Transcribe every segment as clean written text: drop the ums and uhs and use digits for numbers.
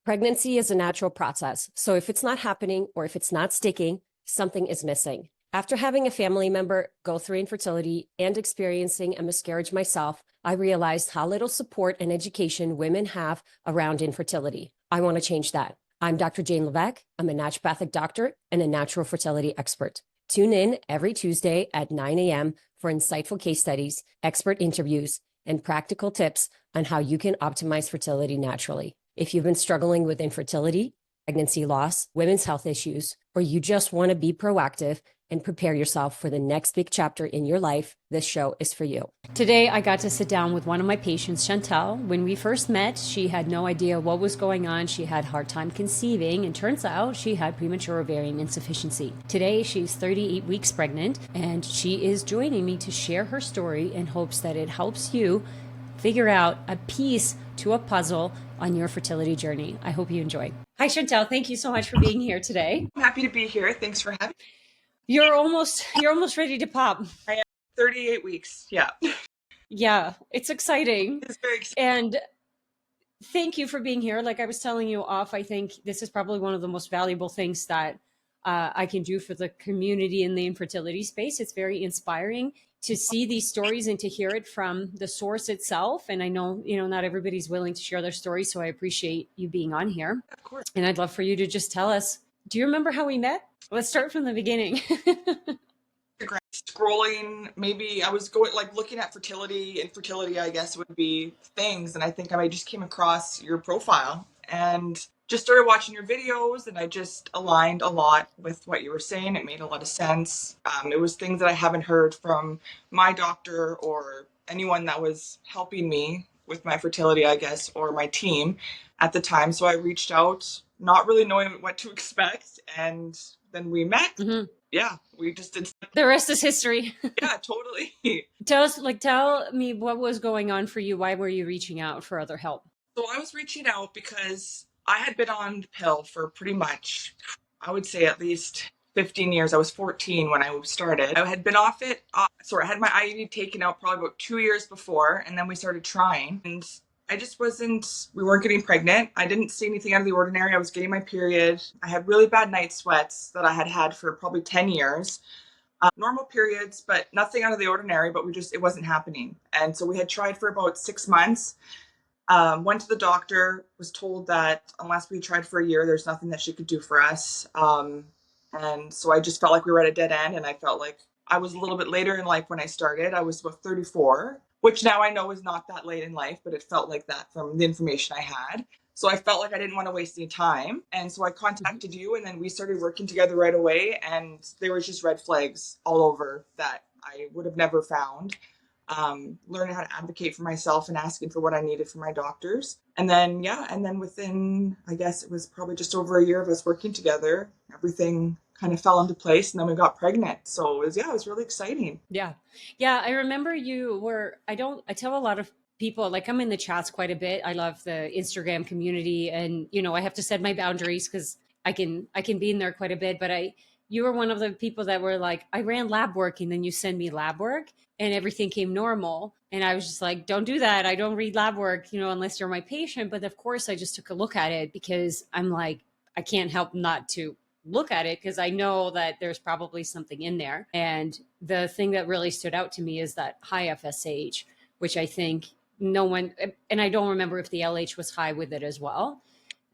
Pregnancy is a natural process, so if it's not happening or if it's not sticking, something is missing. After having a family member go through infertility and experiencing a miscarriage myself, I realized how little support and education women have around infertility. I want to change that. I'm Dr. Jane Levesque. I'm a naturopathic doctor and a natural fertility expert. Tune in every Tuesday at 9 a.m. for insightful case studies, expert interviews, and practical tips on how you can optimize fertility naturally. If you've been struggling with infertility, pregnancy loss, women's health issues, or you just want to be proactive and prepare yourself for the next big chapter in your life, this show is for you. Today, I got to sit down with one of my patients, Chantal. When we first met, she had no idea what was going on. She had a hard time conceiving, and turns out she had premature ovarian insufficiency. Today, she's 38 weeks pregnant, and she is joining me to share her story in hopes that it helps you figure out a piece to a puzzle on your fertility journey. I hope you enjoy. Hi, Chantal. Thank you so much for being here today. I'm happy to be here. Thanks for having me. You're almost ready to pop. I am 38 weeks. Yeah. Yeah, it's exciting. It's very exciting. And thank you for being here. Like I was telling you off, I think this is probably one of the most valuable things that I can do for the community in the infertility space. It's very inspiring to see these stories and to hear it from the source itself. And I know, not everybody's willing to share their story. So I appreciate you being on here. Of course. And I'd love for you to just tell us, do you remember how we met? Let's start from the beginning. Scrolling, maybe I was looking at fertility. Infertility, I guess, would be things. And I think I just came across your profile and just started watching your videos, and I just aligned a lot with what you were saying. It made a lot of sense. It was things that I haven't heard from my doctor or anyone that was helping me with my fertility, I guess, or my team at the time. So I reached out, not really knowing what to expect, and then we met. Mm-hmm. Yeah, we just did. The rest is history. Yeah, totally. Tell me what was going on for you. Why were you reaching out for other help? So I was reaching out because I had been on the pill for pretty much, I would say at least 15 years. I was 14 when I started. I had been off it. I had my IUD taken out probably about 2 years before, and then we started trying. And I just we weren't getting pregnant. I didn't see anything out of the ordinary. I was getting my period. I had really bad night sweats that I had had for probably 10 years. Normal periods, but nothing out of the ordinary, but it wasn't happening. And so we had tried for about 6 months. Went to the doctor, was told that unless we tried for a year, there's nothing that she could do for us. And so I just felt like we were at a dead end, and I felt like I was a little bit later in life when I started. I was about 34, which now I know is not that late in life, but it felt like that from the information I had. So I felt like I didn't want to waste any time. And so I contacted you, and then we started working together right away. And there was just red flags all over that I would have never found. Learning how to advocate for myself and asking for what I needed from my doctors. And then within, I guess it was probably just over a year of us working together, everything kind of fell into place, and then we got pregnant. So it was really exciting. Yeah. I remember I tell a lot of people, like I'm in the chats quite a bit. I love the Instagram community, and, I have to set my boundaries because I can be in there quite a bit, but you were one of the people that were like, I ran lab work, and then you send me lab work and everything came normal. And I was just like, don't do that. I don't read lab work, unless you're my patient. But of course I just took a look at it because I'm like, I can't help not to look at it because I know that there's probably something in there. And the thing that really stood out to me is that high FSH, which I think no one, and I don't remember if the LH was high with it as well.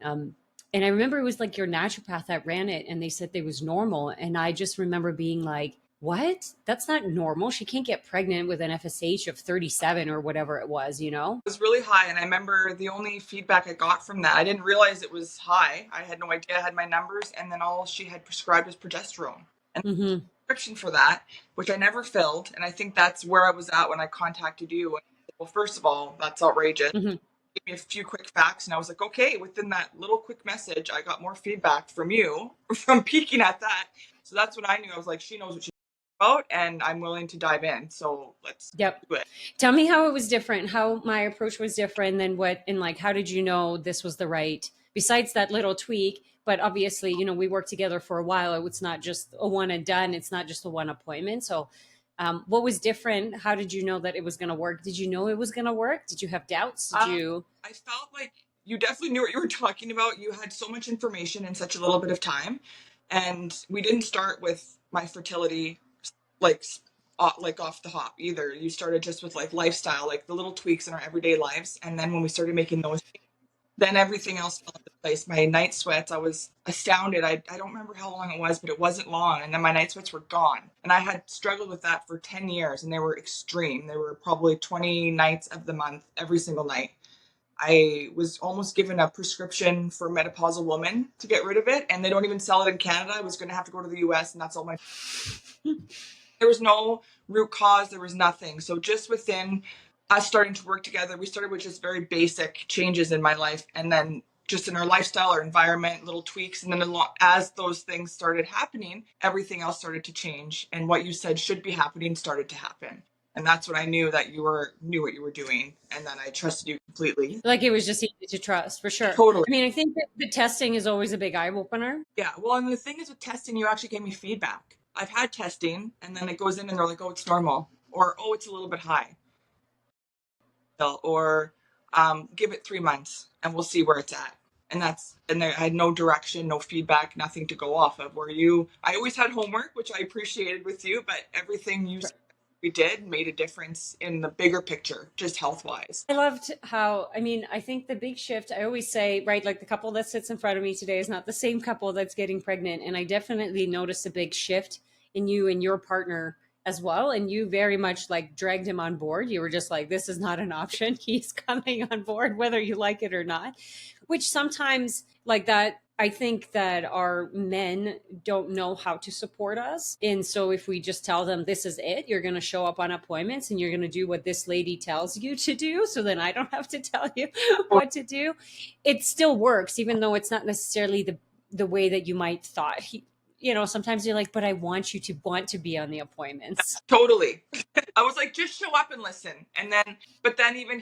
And I remember it was like your naturopath that ran it, and they said they was normal. And I just remember being like, what? That's not normal. She can't get pregnant with an FSH of 37 or whatever it was, It was really high. And I remember the only feedback I got from that, I didn't realize it was high. I had no idea. I had my numbers, and then all she had prescribed was progesterone. And prescription for that, which I never filled. And I think that's where I was at when I contacted you. And I said, well, first of all, that's outrageous. Gave me a few quick facts, and I was like, okay, within that little quick message, I got more feedback from you from peeking at that. So that's when I knew. I was like, she knows what she's about, and I'm willing to dive in. So let's do it. Tell me how it was different, how my approach was different than what, and like, how did you know this was the right, besides that little tweak? But obviously, we worked together for a while. It's not just a one and done. It's not just a one appointment. So what was different? How did you know that it was going to work? Did you know it was going to work? Did you have doubts? I felt like you definitely knew what you were talking about. You had so much information in such a little bit of time. And we didn't start with my fertility like like off the hop either. You started just with like lifestyle, like the little tweaks in our everyday lives. And then when we started making those, then everything else fell into place. My night sweats, I was astounded. I don't remember how long it was, but it wasn't long. And then my night sweats were gone. And I had struggled with that for 10 years and they were extreme. They were probably 20 nights of the month, every single night. I was almost given a prescription for menopausal women to get rid of it, and they don't even sell it in Canada. I was going to have to go to the US, and that's all my. There was no root cause, there was nothing. So, just within us starting to work together, we started with just very basic changes in my life, and then just in our lifestyle, our environment, little tweaks. And then, as those things started happening, everything else started to change. And what you said should be happening started to happen. And that's when I knew that you knew what you were doing, and then I trusted you completely. Like it was just easy to trust, for sure. Totally. I mean, I think that the testing is always a big eye opener. Yeah. Well, and the thing is with testing, you actually gave me feedback. I've had testing, and then it goes in, and they're like, "Oh, it's normal," or "Oh, it's a little bit high," or "Give it 3 months, and we'll see where it's at." And I had no direction, no feedback, nothing to go off of. I always had homework, which I appreciated with you, but everything we did made a difference in the bigger picture, just health wise. I loved how, I mean, I think the big shift, I always say, right, like the couple that sits in front of me today is not the same couple that's getting pregnant. And I definitely noticed a big shift in you and your partner as well. And you very much like dragged him on board. You were just like, this is not an option. He's coming on board, whether you like it or not, which sometimes like that, I think that our men don't know how to support us. And so if we just tell them this is it, you're going to show up on appointments and you're going to do what this lady tells you to do. So then I don't have to tell you what to do. It still works, even though it's not necessarily the way that you might thought. Sometimes you're like, but I want you to want to be on the appointments. Totally. I was like, just show up and listen. But then even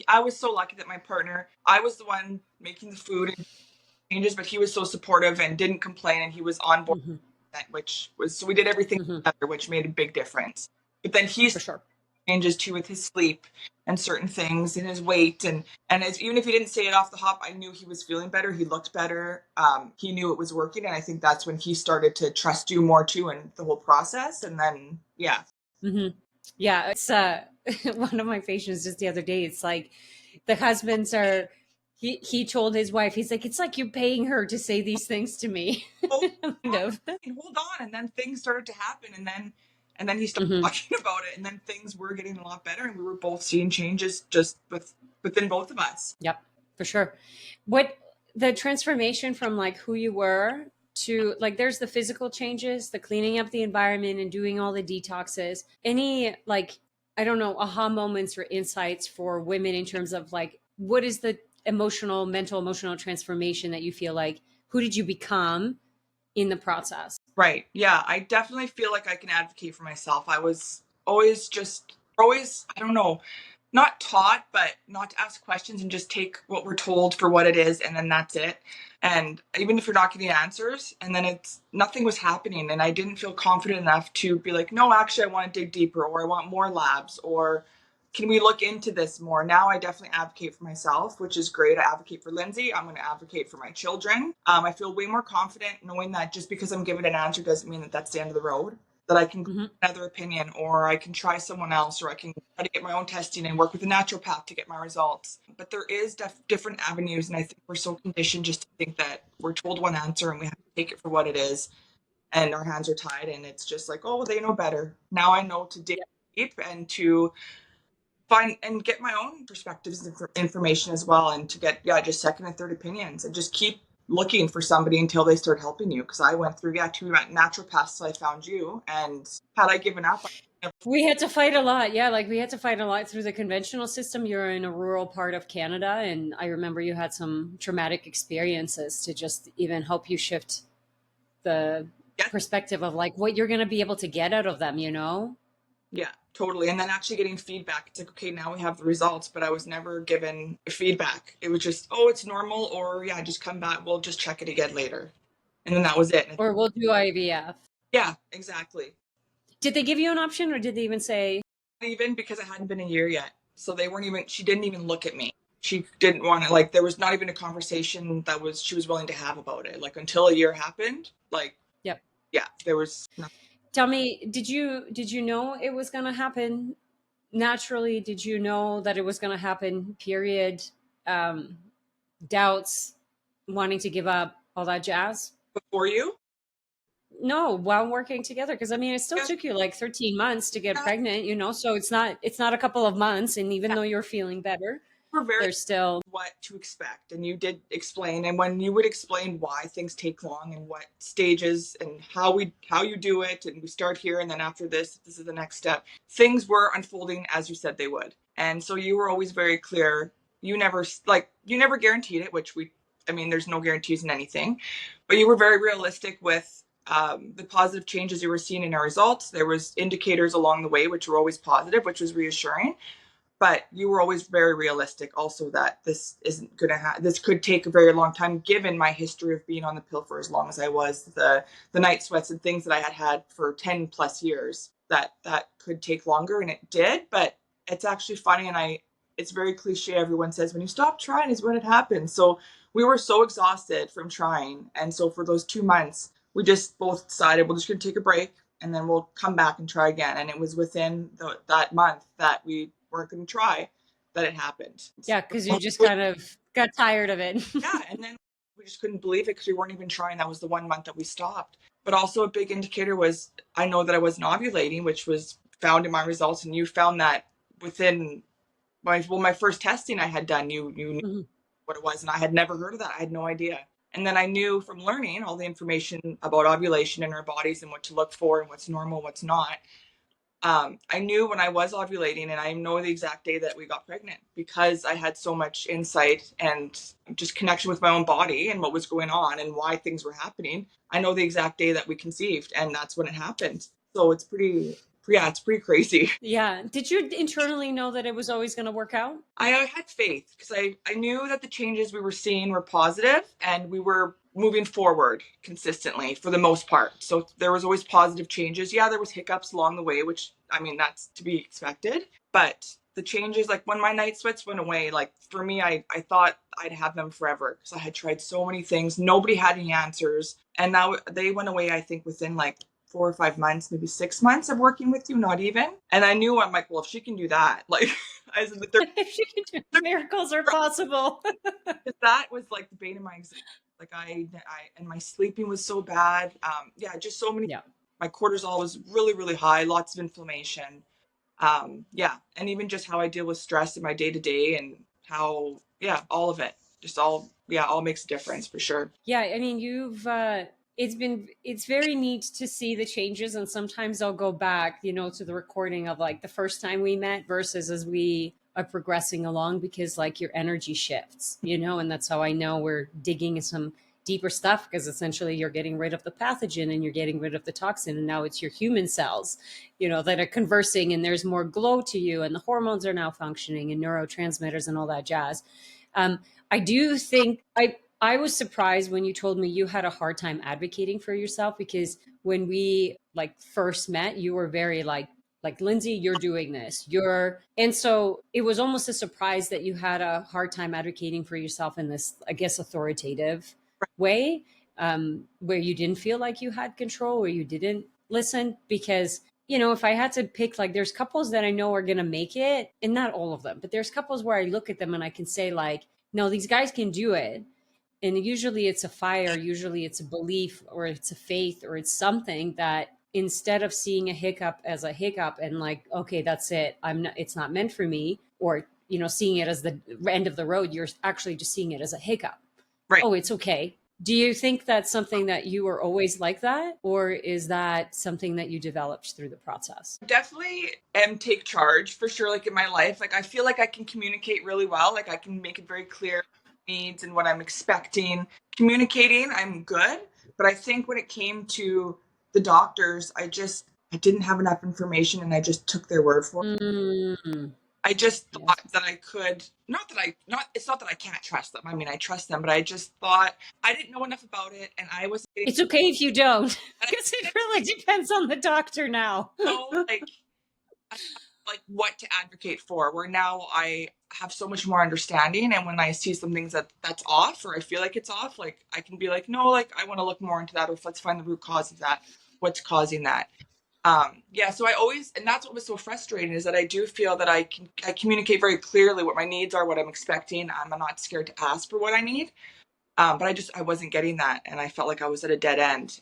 I was so lucky that my partner, I was the one making the food and changes, but he was so supportive and didn't complain, and he was on board, so we did everything together, which made a big difference. But then For sure. changes too with his sleep and certain things and his weight, and even if he didn't say it off the hop, I knew he was feeling better. He looked better. He knew it was working, and I think that's when he started to trust you more too in the whole process. And then yeah. Yeah, it's one of my patients just the other day. It's like the husbands are. He told his wife, he's like, it's like you're paying her to say these things to me. Hold kind of. on, and then things started to happen, and then he started talking about it, and then things were getting a lot better, and we were both seeing changes just within both of us. Yep, for sure. What the transformation from like who you were to like, there's the physical changes, the cleaning up the environment and doing all the detoxes. Any like, I don't know, aha moments or insights for women in terms of like, what is the mental, emotional transformation that you feel like, who did you become in the process? Right. Yeah. I definitely feel like I can advocate for myself. I was always, I don't know, not taught, but not to ask questions and just take what we're told for what it is. And then that's it. And even if you're not getting answers, and then nothing was happening. And I didn't feel confident enough to be like, no, actually, I want to dig deeper, or I want more labs, or can we look into this more? Now I definitely advocate for myself, which is great. I advocate for Lindsay. I'm going to advocate for my children. I feel way more confident knowing that just because I'm given an answer doesn't mean that that's the end of the road, that I can get another opinion, or I can try someone else, or I can try to get my own testing and work with a naturopath to get my results. But there is different avenues, and I think we're so conditioned just to think that we're told one answer and we have to take it for what it is, and our hands are tied, and it's just like, oh, they know better. Now I know to dig deep and to find and get my own perspectives and information as well, and to get just second and third opinions, and just keep looking for somebody until they start helping you, because I went through 2 naturopaths till I found you, and had I given up, we had to fight a lot. Yeah, like we had to fight a lot through the conventional system. You're in a rural part of Canada, and I remember you had some traumatic experiences to just even help you shift the perspective of like what you're going to be able to get out of them, Yeah, totally. And then actually getting feedback. It's like, okay, now we have the results, but I was never given feedback. It was just, oh, it's normal, or just come back. We'll just check it again later. And then that was it. Or we'll do IVF. Yeah, exactly. Did they give you an option, or did they even say? Not even, because it hadn't been a year yet. So she didn't even look at me. she didn't want to, like, there was not even a conversation she was willing to have about it. Like, until a year happened, like, Yep. yeah, there was nothing. Tell me, did you know it was going to happen naturally? Did you know that it was going to happen, period? Doubts, wanting to give up, all that jazz? Before you? No, while working together, because I mean, it still Yeah, took you like 13 months to get yeah, pregnant, so it's not a couple of months, and even yeah. though you're feeling better, We're very there's still. what to expect, and you did explain, and when you would explain why things take long and what stages and how you do it, and we start here and then after this is the next step, things were unfolding as you said they would. And so you were always very clear. You never guaranteed it, which I mean, there's no guarantees in anything, but you were very realistic with the positive changes you were seeing in our results. There was indicators along the way which were always positive, which was reassuring, but you were always very realistic also that this isn't going to this could take a very long time, given my history of being on the pill for as long as I was, the night sweats and things that I had for 10 plus years, that could take longer, and it did. But it's actually funny, and it's very cliche, everyone says when you stop trying is when it happens. So we were so exhausted from trying, and so for those 2 months we just both decided we're just going to take a break, and then we'll come back and try again. And it was within that month that we weren't going to try that it happened. Yeah, because you just kind of got tired of it. Yeah, and then we just couldn't believe it because we weren't even trying. That was the 1 month that we stopped. But also a big indicator was I know that I wasn't ovulating, which was found in my results, and you found that within my first testing I had done. You knew Mhm. what it was, and I had never heard of that. I had no idea. And then I knew from learning all the information about ovulation in our bodies and what to look for and what's normal, what's not. I knew when I was ovulating, and I know the exact day that we got pregnant because I had so much insight and just connection with my own body and what was going on and why things were happening. I know the exact day that we conceived, and that's when it happened. So it's pretty crazy. Yeah. Did you internally know that it was always going to work out? I had faith because I knew that the changes we were seeing were positive and we were moving forward consistently for the most part. So there was always positive changes. Yeah, there was hiccups along the way, which I mean, that's to be expected. But the changes, like when my night sweats went away, like for me, I thought I'd have them forever because I had tried so many things. Nobody had any answers. And now they went away, I think, within like 4 or 5 months, maybe 6 months of working with you, not even. And I knew, I'm like, well, if she can do that, like, I said, If she can do miracles are possible. that was like the bane of my existence. Like and my sleeping was so bad. Yeah, just so many. Yeah. My cortisol was really, really high. Lots of inflammation. Yeah, and even just how I deal with stress in my day to day, and how, yeah, all of it, just all makes a difference for sure. Yeah, I mean, it's very neat to see the changes, and sometimes I'll go back, to the recording of like the first time we met versus as we are progressing along, because like your energy shifts, and that's how I know we're digging some deeper stuff, because essentially you're getting rid of the pathogen and you're getting rid of the toxin, and now it's your human cells, that are conversing, and there's more glow to you, and the hormones are now functioning, and neurotransmitters and all that jazz. I do think I was surprised when you told me you had a hard time advocating for yourself, because when we like first met, you were very like Lindsay, you're doing this. And so it was almost a surprise that you had a hard time advocating for yourself in this, I guess, authoritative way, where you didn't feel like you had control, or you didn't listen. Because if I had to pick, like, there's couples that I know are going to make it, and not all of them, but there's couples where I look at them and I can say, like, no, these guys can do it. And usually it's a fire, usually it's a belief, or it's a faith, or it's something that, instead of seeing a hiccup as a hiccup and like, okay, that's it, it's not meant for me, or, seeing it as the end of the road, you're actually just seeing it as a hiccup. Right. Oh, it's okay. Do you think that's something that you were always like that? Or is that something that you developed through the process? Definitely am take charge for sure. Like in my life, like I feel like I can communicate really well. Like I can make it very clear needs and what I'm expecting. Communicating, I'm good. But I think when it came to the doctors, I didn't have enough information, and I just took their word for it. I just thought that I could, it's not that I can't trust them. I mean, I trust them, but I just thought I didn't know enough about it, and I was getting, It's okay if you don't, because it really depends on the doctor now. so like what to advocate for, where now I have so much more understanding. And when I see some things that's off, or I feel like it's off, like I can be like, no, like I want to look more into that, or let's find the root cause of that. What's causing that? Yeah, so I always, and that's what was so frustrating, is that I do feel that I communicate very clearly what my needs are, what I'm expecting. I'm not scared to ask for what I need. But I wasn't getting that, and I felt like I was at a dead end.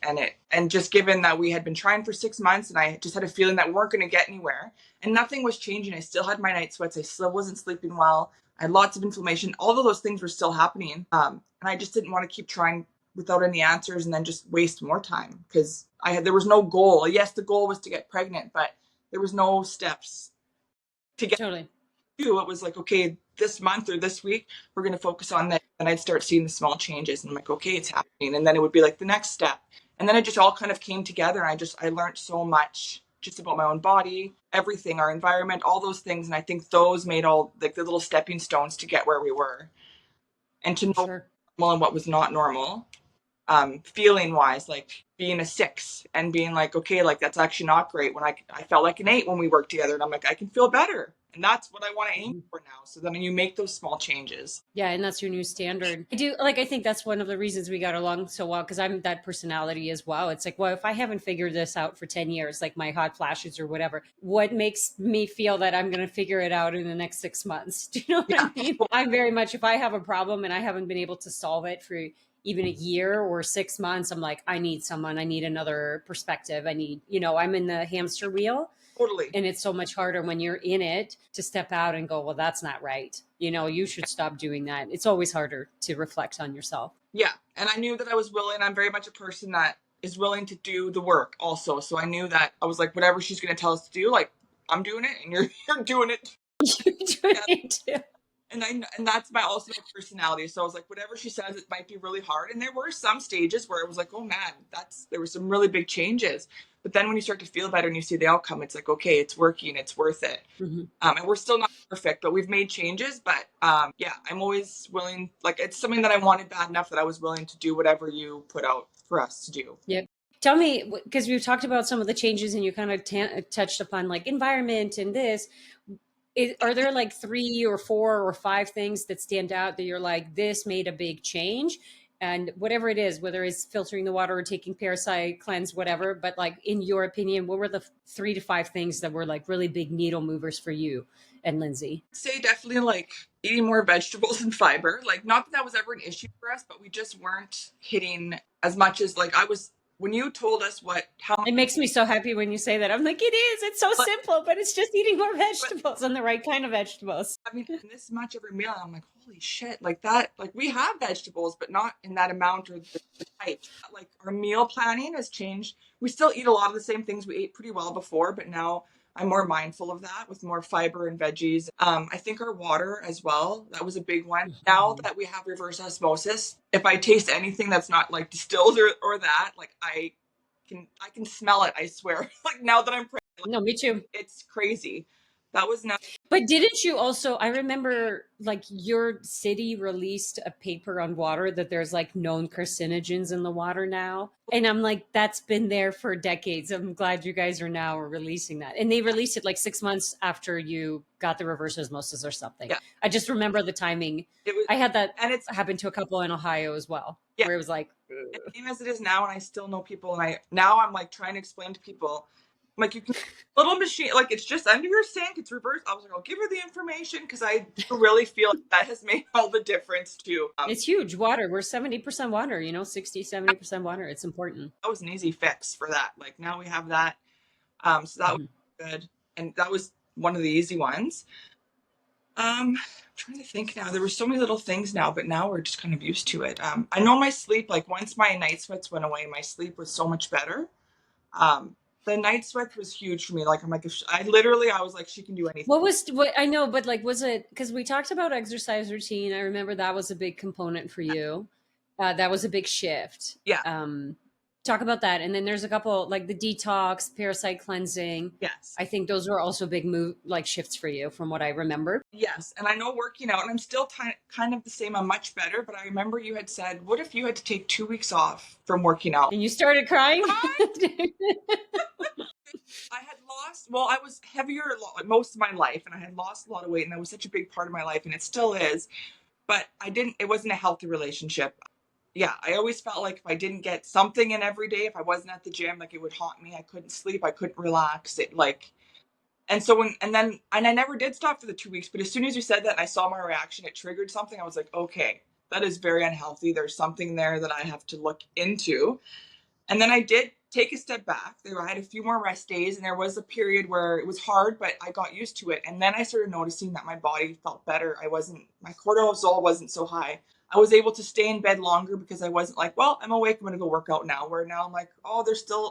And just given that we had been trying for 6 months, and I just had a feeling that we weren't going to get anywhere, and nothing was changing. I still had my night sweats. I still wasn't sleeping well. I had lots of inflammation. All of those things were still happening, and I just didn't want to keep trying without any answers, and then just waste more time, because there was no goal. Yes, the goal was to get pregnant, but there was no steps to get Totally. to. It was like, okay, this month or this week, we're going to focus on that. And I'd start seeing the small changes, and I'm like, okay, it's happening. And then it would be like the next step. And then it just all kind of came together. And I learned so much just about my own body, everything, our environment, all those things. And I think those made all like the little stepping stones to get where we were, and to know Sure. normal and what was not normal. Feeling wise, like being a 6 and being like, okay, like that's actually not great. When I felt like an 8 when we worked together, and I'm like, I can feel better. And that's what I want to aim for now. So then you make those small changes. Yeah, and that's your new standard. I think that's one of the reasons we got along so well, because I'm that personality as well. It's like, well, if I haven't figured this out for 10 years, like my hot flashes or whatever, what makes me feel that I'm going to figure it out in the next 6 months? Do you know what I mean? I'm very much, if I have a problem and I haven't been able to solve it for even a year or 6 months, I'm like, I need someone, I need another perspective. I'm in the hamster wheel. Totally. And it's so much harder when you're in it to step out and go, well, that's not right. You should stop doing that. It's always harder to reflect on yourself. Yeah. And I knew that I was willing. I'm very much a person that is willing to do the work also. So I knew that I was like, whatever she's going to tell us to do, like I'm doing it, and you're doing it. You're doing it too. And that's my personality. So I was like, whatever she says, it might be really hard. And there were some stages where it was like, oh man, there were some really big changes. But then when you start to feel better and you see the outcome, it's like, okay, it's working, it's worth it. Mm-hmm. And we're still not perfect, but we've made changes. But yeah, I'm always willing. Like, it's something that I wanted bad enough that I was willing to do whatever you put out for us to do. Yep. Tell me, because we've talked about some of the changes and you kind of touched upon like environment and this. Are there like 3 or 4 or 5 things that stand out that you're like, this made a big change? And whatever it is, whether it's filtering the water or taking parasite cleanse, whatever, but like in your opinion, what were the 3 to 5 things that were like really big needle movers for you and Lindsay? I'd say definitely like eating more vegetables and fiber. Like, not that was ever an issue for us, but we just weren't hitting as much as like I was. When you told us how it makes me so happy when you say that. I'm like, it is. It's so simple, but it's just eating more vegetables and the right kind of vegetables. I mean, this much every meal, I'm like, holy shit, like that. Like, we have vegetables, but not in that amount or the type. Like, our meal planning has changed. We still eat a lot of the same things we ate pretty well before, but now I'm more mindful of that with more fiber and veggies. I think our water as well, that was a big one. Mm-hmm. Now that we have reverse osmosis, if I taste anything that's not like distilled or that, like I can smell it, I swear. Like, now that I'm pregnant. Like, no, me too. It's crazy. That was not. But didn't you also, I remember like your city released a paper on water that there's like known carcinogens in the water now. And I'm like, that's been there for decades. I'm glad you guys are now releasing that. And they released it like 6 months after you got the reverse osmosis or something. Yeah. I just remember the timing. I had that, and it's happened to a couple in Ohio as well, yeah, where it was like, same as it is now. And I still know people, and I'm like trying to explain to people, like, you can little machine, like it's just under your sink, it's reverse. I was like, I'll give her the information, because I really feel that has made all the difference too. It's huge. Water, we're 70% water, 60-70% water. It's important. That was an easy fix for that. Like, now we have that. So that was good, and that was one of the easy ones. I'm trying to think now. There were so many little things now, but now we're just kind of used to it. I know my sleep, like once my night sweats went away, my sleep was so much better. The night sweat was huge for me. Like, I'm like, I was like, she can do anything. What I know, but like, was it, because we talked about exercise routine. I remember that was a big component for you. That was a big shift. Yeah. Talk about that. And then there's a couple, like the detox, parasite cleansing. Yes. I think those were also big shifts for you from what I remember. Yes. And I know working out, and I'm still kind of the same. I'm much better, but I remember you had said, what if you had to take 2 weeks off from working out? And you started crying? I had lost, well, I was heavier most of my life, and I had lost a lot of weight, and that was such a big part of my life, and it still is. But it wasn't a healthy relationship. Yeah, I always felt like if I didn't get something in every day, if I wasn't at the gym, like it would haunt me. I couldn't sleep, I couldn't relax. It like, and so and I never did stop for the 2 weeks, but as soon as you said that and I saw my reaction, it triggered something. I was like, okay, that is very unhealthy. There's something there that I have to look into. And then I did take a step back. I had a few more rest days, and there was a period where it was hard, but I got used to it. And then I started noticing that my body felt better. My cortisol wasn't so high. I was able to stay in bed longer because I wasn't like, well, I'm awake, I'm going to go work out now. Where now I'm like, oh,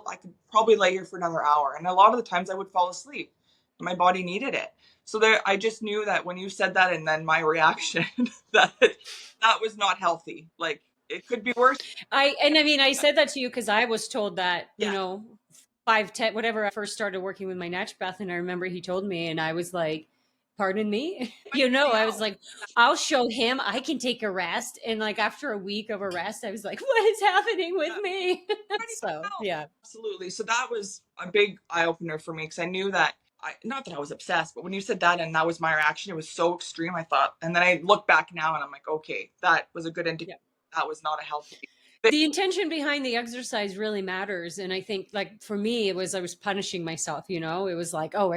I could probably lay here for another hour. And a lot of the times I would fall asleep. My body needed it. So I just knew that when you said that, and then my reaction, that that was not healthy. Like, it could be worse. I said that to you because I was told that, Yeah. 5, 10, whatever, I first started working with my naturopath, and I remember he told me, and I was like, pardon me? I was like, I'll show him I can take a rest. And like after a week of a rest, I was like, what is happening with me? So, yeah. Absolutely. So that was a big eye opener for me because I knew that not that I was obsessed, but when you said that and that was my reaction, it was so extreme. I thought, and then I look back now and I'm like, okay, that was a good indicator. Yeah. That was not a healthy. The intention behind the exercise really matters. And I think, like, for me, I was punishing myself, it was like, oh,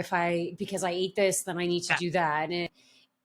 because I ate this, then I need to do that. And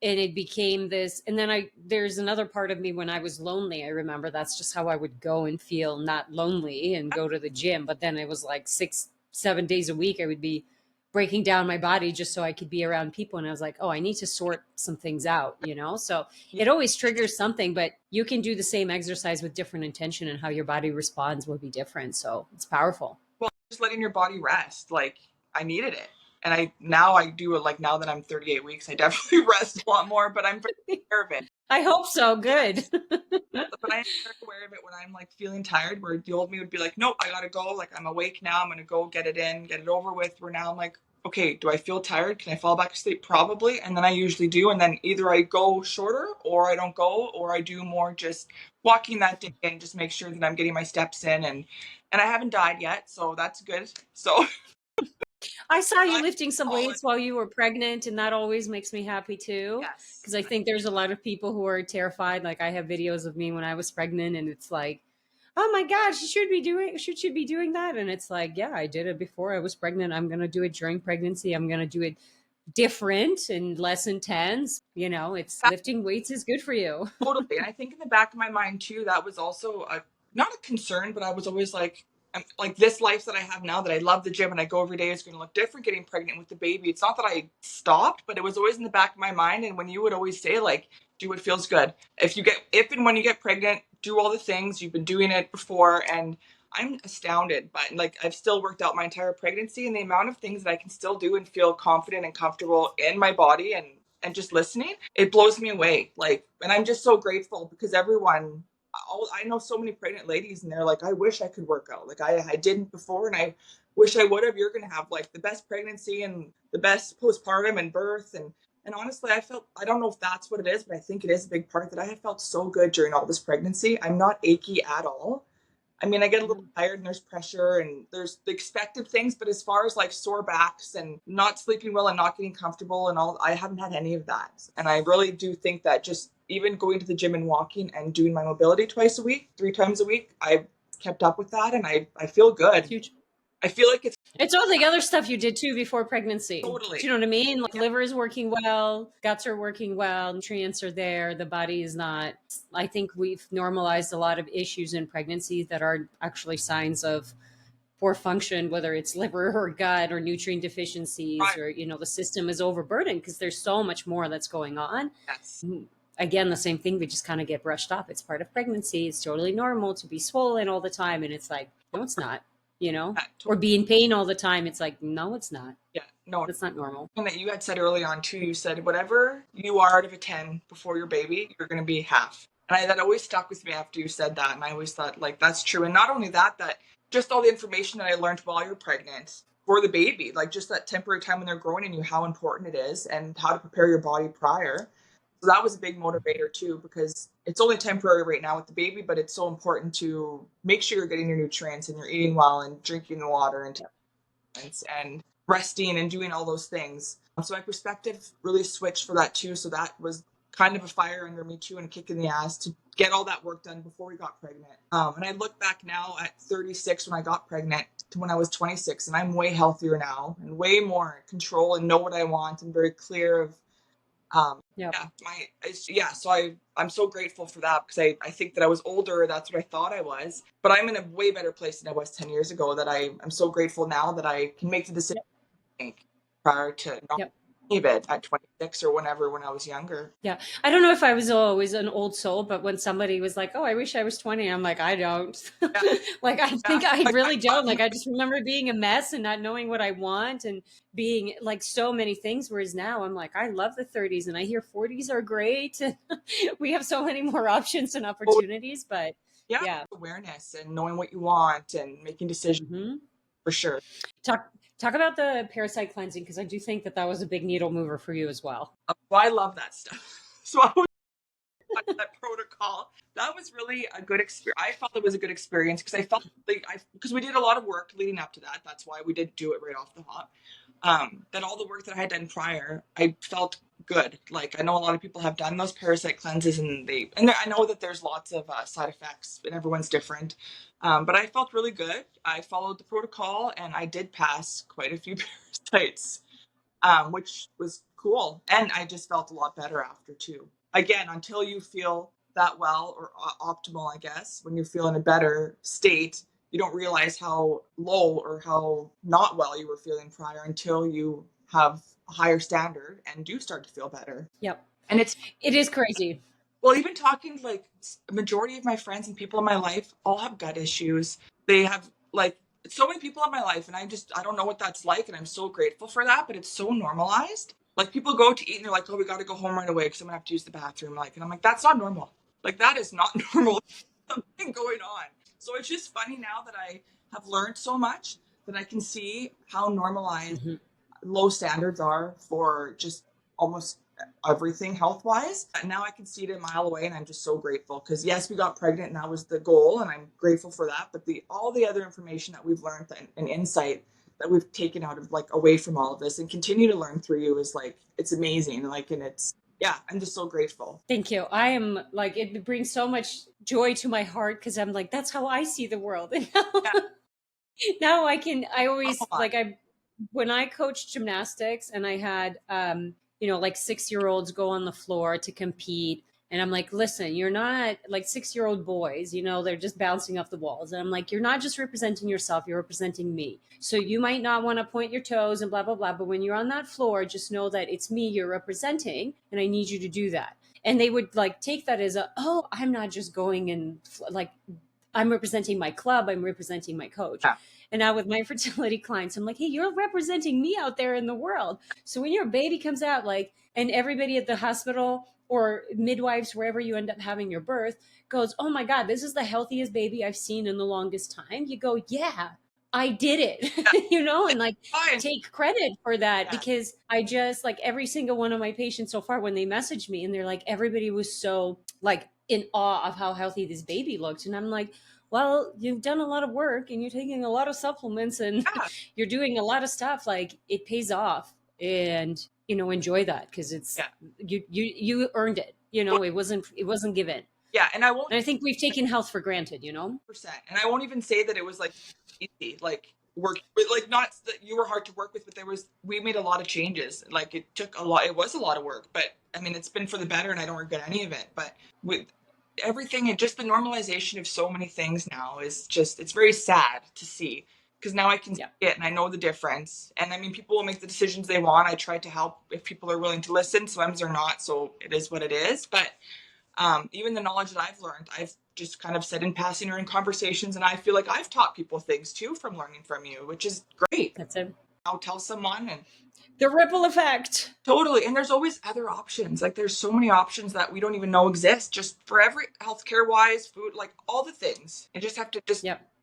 it became this. And then there's another part of me when I was lonely. I remember that's just how I would go and feel not lonely and go to the gym. But then it was like 6-7 days a week, I would be breaking down my body just so I could be around people. And I was like, oh, I need to sort some things out, So it always triggers something, but you can do the same exercise with different intention, and how your body responds will be different. So it's powerful. Well, just letting your body rest. Like, I needed it. And I do it, like, now that I'm 38 weeks, I definitely rest a lot more, but I'm very aware of it. I hope so. Good. Yes. But I am very aware of it when I'm like feeling tired, where the old me would be like, nope, I gotta go. Like, I'm awake now. I'm gonna go get it in, get it over with. Where now I'm like, okay, do I feel tired? Can I fall back asleep? Probably. And then I usually do. And then either I go shorter, or I don't go, or I do more just walking that day and just make sure that I'm getting my steps in. And I haven't died yet, so that's good. So I saw you lifting some weights while you were pregnant, and that always makes me happy too. Yes. Because I think there's a lot of people who are terrified. Like, I have videos of me when I was pregnant, and it's like, oh my gosh, you should be doing that. And it's like, yeah, I did it before I was pregnant. I'm going to do it during pregnancy. I'm going to do it different and less intense. It's lifting weights is good for you. Totally. And I think in the back of my mind too, that was also not a concern, but I was always like, this life that I have now, that I love the gym and I go every day, is going to look different getting pregnant with the baby. It's not that I stopped, but it was always in the back of my mind. And when you would always say, like, do what feels good. If and when you get pregnant, do all the things. You've been doing it before. And I'm astounded, but like, I've still worked out my entire pregnancy, and the amount of things that I can still do and feel confident and comfortable in my body, and just listening, it blows me away. Like, and I'm just so grateful because I know so many pregnant ladies, and they're like, I wish I could work out. Like, I didn't before, and I wish I would have. You're going to have like the best pregnancy and the best postpartum and birth. And honestly, I don't know if that's what it is, but I think it is a big part that I have felt so good during all this pregnancy. I'm not achy at all. I mean, I get a little tired, and there's pressure, and there's the expected things, but as far as like sore backs and not sleeping well and not getting comfortable and all, I haven't had any of that. And I really do think that just even going to the gym and walking and doing my mobility 3 times a week, I've kept up with that, and I feel good. Huge. I feel like it's all the other stuff you did too before pregnancy. Totally. Do you know what I mean? Like, liver is working well, guts are working well, nutrients are there, the body is not. I think we've normalized a lot of issues in pregnancy that are actually signs of poor function, whether it's liver or gut or nutrient deficiencies, right, or, the system is overburdened because there's so much more that's going on. Yes. Again, the same thing, we just kind of get brushed off. It's part of pregnancy. It's totally normal to be swollen all the time. And it's like, no, it's not. Or be in pain all the time. It's like, no, it's not. Yeah, no, that's not normal. And that you had said early on too, you said, whatever you are out of a 10 before your baby, you're going to be half. And that always stuck with me after you said that. And I always thought, like, that's true. And not only that just all the information that I learned while you're pregnant for the baby, like just that temporary time when they're growing in you, how important it is and how to prepare your body prior. So that was a big motivator too, because it's only temporary right now with the baby, but it's so important to make sure you're getting your nutrients and you're eating well and drinking the water. And and resting and doing all those things. So my perspective really switched for that too. So that was kind of a fire under me too, and a kick in the ass to get all that work done before we got pregnant. And I look back now at 36 when I got pregnant to when I was 26, and I'm way healthier now and way more in control and know what I want and very clear of so I'm so grateful for that, because I think that I was older, that's what I thought I was, but I'm in a way better place than I was 10 years ago, that I'm so grateful now that I can make the decision prior to not it at 26 or whenever, when I was younger. Yeah. I don't know if I was always an old soul, but when somebody was like, oh, I wish I was 20, I'm like, I don't. Like, I think I really don't. Like, I just remember being a mess and not knowing what I want and being like so many things. Whereas now I'm like, I love the 30s and I hear 40s are great. We have so many more options and opportunities, but awareness and knowing what you want and making decisions for sure. Talk about the parasite cleansing, because I do think that was a big needle mover for you as well. Well, I love that stuff. So I was that protocol. That was really a good experience. I felt it was a good experience because I felt like because we did a lot of work leading up to that. That's why we did do it right off the hop. That all the work that I had done prior, I felt good. Like, I know a lot of people have done those parasite cleanses, and I know that there's lots of side effects, and everyone's different. But I felt really good. I followed the protocol, and I did pass quite a few parasites, which was cool. And I just felt a lot better after too. Again, until you feel that well or optimal, I guess, when you feel in a better state, you don't realize how low or how not well you were feeling prior until you have a higher standard and do start to feel better. Yep. And it is crazy. Well, even talking, like, a majority of my friends and people in my life all have gut issues. They have, like, so many people in my life, and I don't know what that's like, and I'm so grateful for that, but it's so normalized. Like, people go to eat and they're like, oh, we got to go home right away because I'm gonna have to use the bathroom. Like, and I'm like, that's not normal. Like, that is not normal. Something going on. So it's just funny now that I have learned so much that I can see how normalized low standards are for just almost everything health-wise. And now I can see it a mile away, and I'm just so grateful, because yes, we got pregnant and that was the goal, and I'm grateful for that, but all the other information that we've learned and insight that we've taken out of, like, away from all of this and continue to learn through you is, like, it's amazing. Like, and it's, I'm just so grateful. Thank you. I am, like, it brings so much joy to my heart, because I'm like, that's how I see the world. And now when I coached gymnastics and I had, like 6-year-olds go on the floor to compete. And I'm like, listen, you're not like 6-year-old boys, they're just bouncing off the walls. And I'm like, you're not just representing yourself, you're representing me. So you might not want to point your toes and blah, blah, blah. But when you're on that floor, just know that it's me you're representing, and I need you to do that. And they would, like, take that as I'm not just going and, like, I'm representing my club, I'm representing my coach. Yeah. And now with my fertility clients, I'm like, hey, you're representing me out there in the world. So when your baby comes out, like, and everybody at the hospital or midwives, wherever you end up having your birth, goes, oh my God, this is the healthiest baby I've seen in the longest time. You go, yeah, I did it, and, like, take credit for that, because I just, like, every single one of my patients so far, when they message me and they're like, everybody was so, like, in awe of how healthy this baby looked. And I'm like, well, you've done a lot of work and you're taking a lot of supplements and you're doing a lot of stuff. Like, it pays off, and, enjoy that, because it's, you earned it, it wasn't given. Yeah. And I think we've taken health for granted, 100%. And I won't even say that it was, like, easy, like, work, like, not that you were hard to work with, but we made a lot of changes. Like, it was a lot of work, but I mean, it's been for the better, and I don't regret any of it. But with everything, and just the normalization of so many things now is just, it's very sad to see, because now I can see it and I know the difference. And I mean, people will make the decisions they want. I try to help if people are willing to listen. Sometimes they're not, so it is what it is. But even the knowledge that I've learned, I've just kind of said in passing or in conversations, and I feel like I've taught people things too from learning from you, which is great. That's it. I'll tell someone, and the ripple effect. Totally. And there's always other options. Like, there's so many options that we don't even know exist, just for every healthcare wise, food, like, all the things. You just have to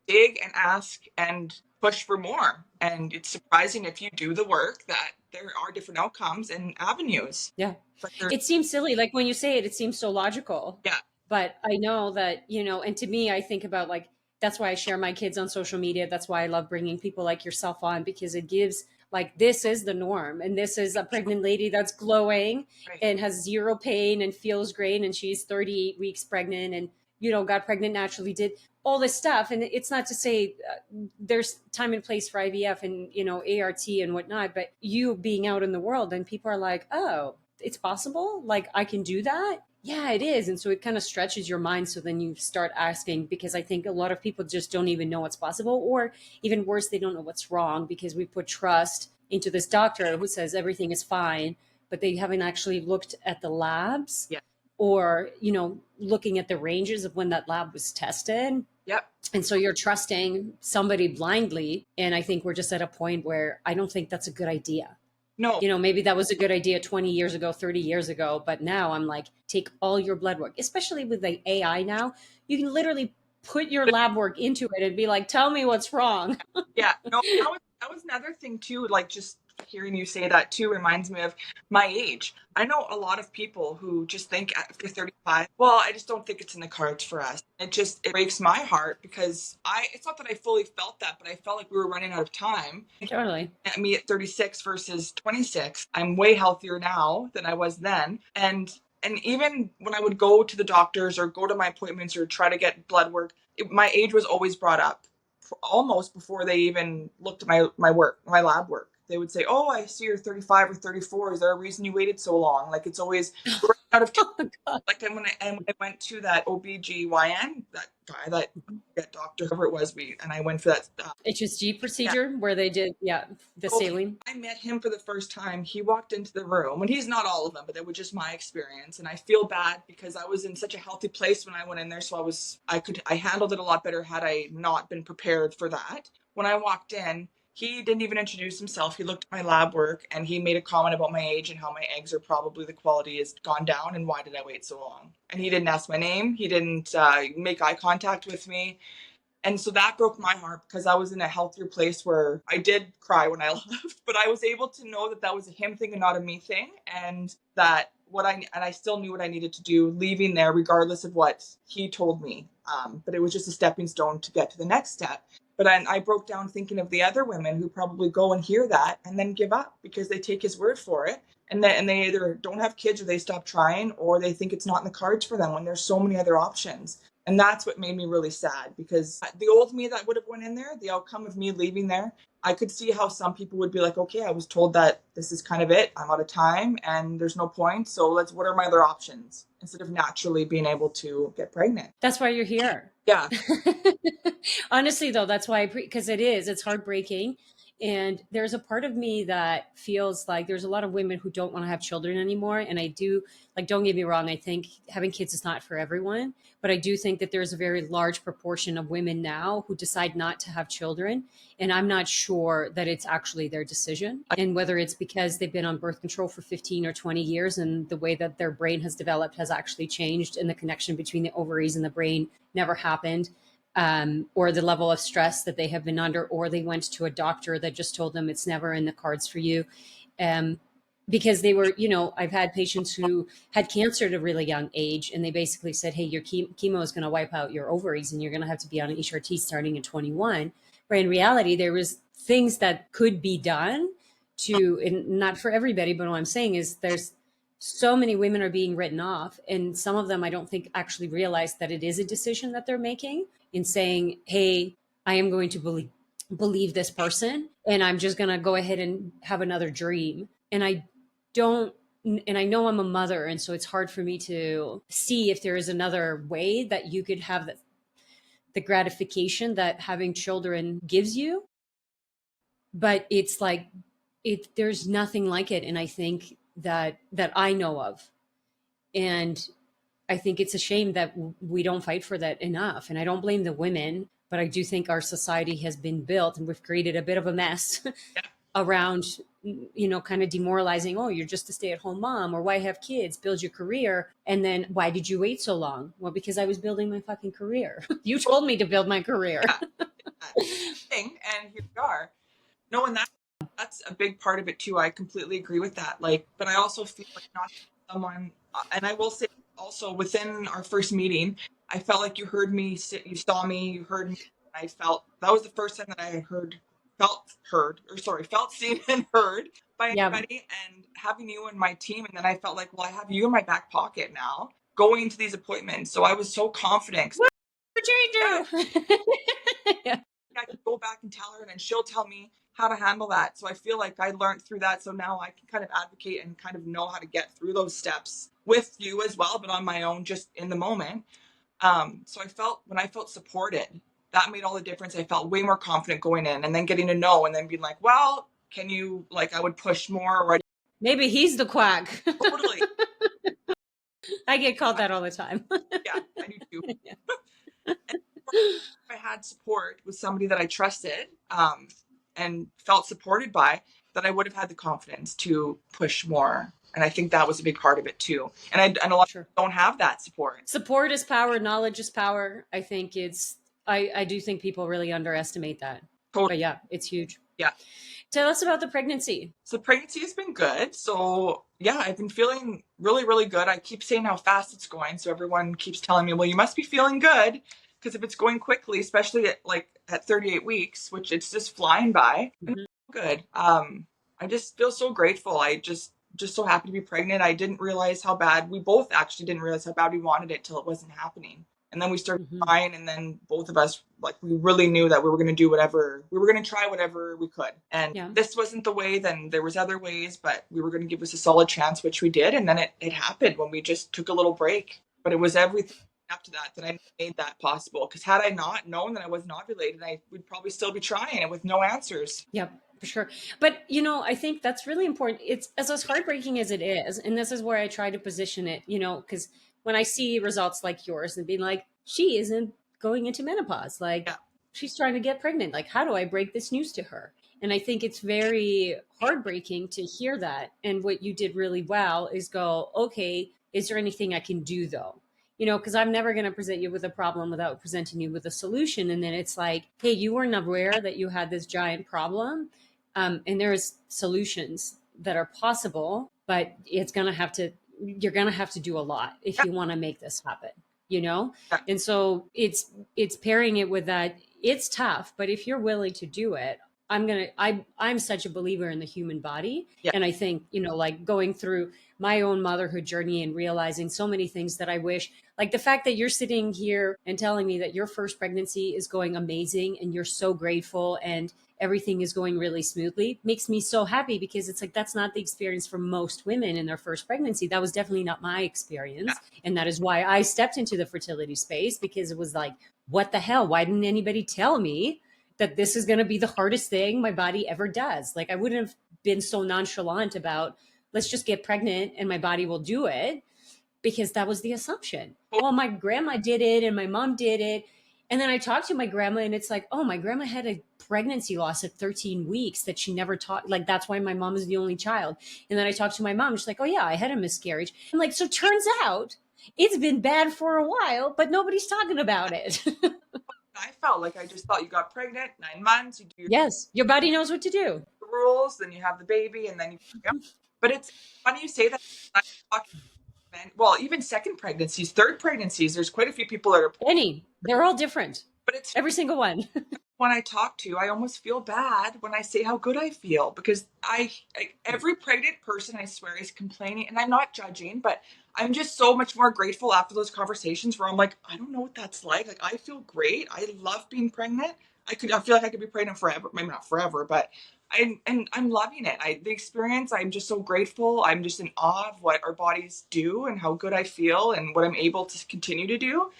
dig and ask and push for more. And it's surprising, if you do the work, that there are different outcomes and avenues. Yeah. It seems silly. Like, when you say it, it seems so logical. Yeah. But I know that, and to me, I think about, like, That's why I share my kids on social media. That's why I love bringing people like yourself on, because it gives, like, this is the norm. And this is a pregnant lady that's glowing Right. and has zero pain and feels great. And she's 38 weeks pregnant and, you know, got pregnant naturally, did all this stuff. And it's not to say there's time and place for IVF and, you know, ART and whatnot, but you being out in the world and people are like, oh, it's possible. Like, I can do that. Yeah, it is. And so it kind of stretches your mind. So then you start asking, because I think a lot of people just don't even know what's possible, or even worse, they don't know what's wrong, because we put trust into this doctor who says everything is fine, but they haven't actually looked at the labs, Yeah. or, you know, looking at the ranges of when that lab was tested. Yep. And so you're trusting somebody blindly. And I think we're just at a point where I don't think that's a good idea. No. You know, maybe that was a good idea 20 years ago, 30 years ago, but now I'm like, take all your blood work, especially with the AI now. You can literally put your lab work into it and be like, tell me what's wrong. Yeah. No, that was another thing too. Like, just hearing you say that too reminds me of my age. I know a lot of people who just think after 35, well, I just don't think it's in the cards for us. It breaks my heart, because it's not that I fully felt that, but I felt like we were running out of time. Totally. Me at 36 versus 26, I'm way healthier now than I was then. And even when I would go to the doctors or go to my appointments or try to get blood work, my age was always brought up almost before they even looked at my lab work. They would say, "Oh, I see you're 35 or 34. Is there a reason you waited so long?" Like, it's always out of time. Like, when I went to that OBGYN, that doctor, whoever it was, and I went for that HSG procedure where they did, the saline. I met him for the first time. He walked into the room, and he's not all of them, but that was just my experience. And I feel bad because I was in such a healthy place when I went in there. So I handled it a lot better had I not been prepared for that. When I walked in, he didn't even introduce himself. He looked at my lab work and he made a comment about my age and how my eggs are probably, the quality has gone down, and why did I wait so long? And he didn't ask my name. He didn't make eye contact with me. And so that broke my heart, because I was in a healthier place where I did cry when I left, but I was able to know that that was a him thing and not a me thing. And that I still knew what I needed to do leaving there, regardless of what he told me. But it was just a stepping stone to get to the next step. But I broke down thinking of the other women who probably go and hear that and then give up because they take his word for it. And they either don't have kids or they stop trying, or they think it's not in the cards for them when there's so many other options. And that's what made me really sad, because the old me that would have went in there, the outcome of me leaving there, I could see how some people would be like, okay, I was told that this is kind of it. I'm out of time and there's no point. So what are my other options? Instead of naturally being able to get pregnant. That's why you're here. Yeah. Honestly, though, that's why, because it's heartbreaking. And there's a part of me that feels like there's a lot of women who don't want to have children anymore. And I do, like, don't get me wrong, I think having kids is not for everyone. But I do think that there's a very large proportion of women now who decide not to have children. And I'm not sure that it's actually their decision. And whether it's because they've been on birth control for 15 or 20 years and the way that their brain has developed has actually changed, and the connection between the ovaries and the brain never happened. Or the level of stress that they have been under, or they went to a doctor that just told them it's never in the cards for you. Because they were, I've had patients who had cancer at a really young age, and they basically said, hey, your chemo is going to wipe out your ovaries and you're going to have to be on an HRT starting at 21. But in reality, there was things that could be done and not for everybody, but what I'm saying is there's so many women are being written off, and some of them I don't think actually realize that it is a decision that they're making in saying, hey, I am going to believe this person, and I'm just going to go ahead and have another dream. And I know I'm a mother, and so it's hard for me to see if there is another way that you could have the gratification that having children gives you. But it's like, there's nothing like it. And I think that I know of. And I think it's a shame that we don't fight for that enough. And I don't blame the women, but I do think our society has been built, and we've created a bit of a mess around, kind of demoralizing. Oh, you're just a stay-at-home mom, or why have kids? Build your career. And then why did you wait so long? Well, because I was building my fucking career. You told me to build my career. And here we are. No, and that's a big part of it too. I completely agree with that. But I also feel like not someone, and I will say also within our first meeting, I felt like you heard me, you saw me, you heard me. I felt that was the first time that I had felt seen and heard by Yeah. anybody. And having you in my team, and then I felt like, well, I have you in my back pocket now, going into these appointments. So I was so confident. What Yeah, did you do? Yeah. I could go back and tell her, and then she'll tell me how to handle that. So I feel like I learned through that. So now I can kind of advocate and kind of know how to get through those steps with you as well, but on my own, just in the moment. So when I felt supported, that made all the difference. I felt way more confident going in, and then getting to know, and then being like, well, can you, like, I would push more, or Maybe he's the quack. totally. I get called that all the time. Yeah, I do too. If I had support with somebody that I trusted, and felt supported by, that I would have had the confidence to push more. And I think that was a big part of it too. And a lot of people don't have that support. Support is power. Knowledge is power. I think I do think people really underestimate that. Totally. But yeah, it's huge. Yeah. Tell us about the pregnancy. So pregnancy has been good. So yeah, I've been feeling really, really good. I keep saying how fast it's going. So everyone keeps telling me, well, you must be feeling good. Because if it's going quickly, especially at 38 weeks, which it's just flying by, good. I just feel so grateful. I just so happy to be pregnant. I didn't realize how bad, we both actually didn't realize how bad we wanted it till it wasn't happening. And then we started crying, and then both of us, like, we really knew that we were going to do whatever, we were going to try whatever we could. And this wasn't the way, then there was other ways, but we were going to give us a solid chance, which we did. And then it happened when we just took a little break. But it was everything up to that I made that possible. Because had I not known that I wasn't ovulated, I would probably still be trying it with no answers. Yep, for sure. But I think that's really important. It's as heartbreaking as it is, and this is where I try to position it, because when I see results like yours and being like, she isn't going into menopause, like she's trying to get pregnant, like, how do I break this news to her? And I think it's very heartbreaking to hear that. And what you did really well is go, okay, is there anything I can do though? Because I'm never going to present you with a problem without presenting you with a solution. And then it's like, hey, you weren't aware that you had this giant problem. And there's solutions that are possible, but you're going to have to do a lot if you want to make this happen, And so it's pairing it with that. It's tough, but if you're willing to do it, I'm such a believer in the human body. And I think, like going through my own motherhood journey and realizing so many things that I wish, like the fact that you're sitting here and telling me that your first pregnancy is going amazing and you're so grateful and everything is going really smoothly makes me so happy, because it's like, that's not the experience for most women in their first pregnancy. That was definitely not my experience. And that is why I stepped into the fertility space, because it was like, what the hell? Why didn't anybody tell me that this is going to be the hardest thing my body ever does? Like, I wouldn't have been so nonchalant about, let's just get pregnant and my body will do it, because that was the assumption. Well, my grandma did it and my mom did it. And then I talked to my grandma and it's like, oh, my grandma had a pregnancy loss at 13 weeks that she never taught. Like, that's why my mom is the only child. And then I talked to my mom. She's like, oh yeah, I had a miscarriage. I'm like, so turns out it's been bad for a while, but nobody's talking about it. I felt like I just thought you got pregnant, 9 months, you do your body knows what to do. The rules, then you have the baby, and then you But it's funny you say that. Well, even second pregnancies, third pregnancies, there's quite a few people that are they're all different, but it's every single one. When I talk to, I almost feel bad when I say how good I feel, because every pregnant person, I swear, is complaining, and I'm not judging, but I'm just so much more grateful after those conversations where I'm like, I don't know what that's like. Like, I feel great. I love being pregnant. I feel like I could be pregnant forever. Maybe not forever, but I'm loving it. The experience, I'm just so grateful. I'm just in awe of what our bodies do and how good I feel and what I'm able to continue to do.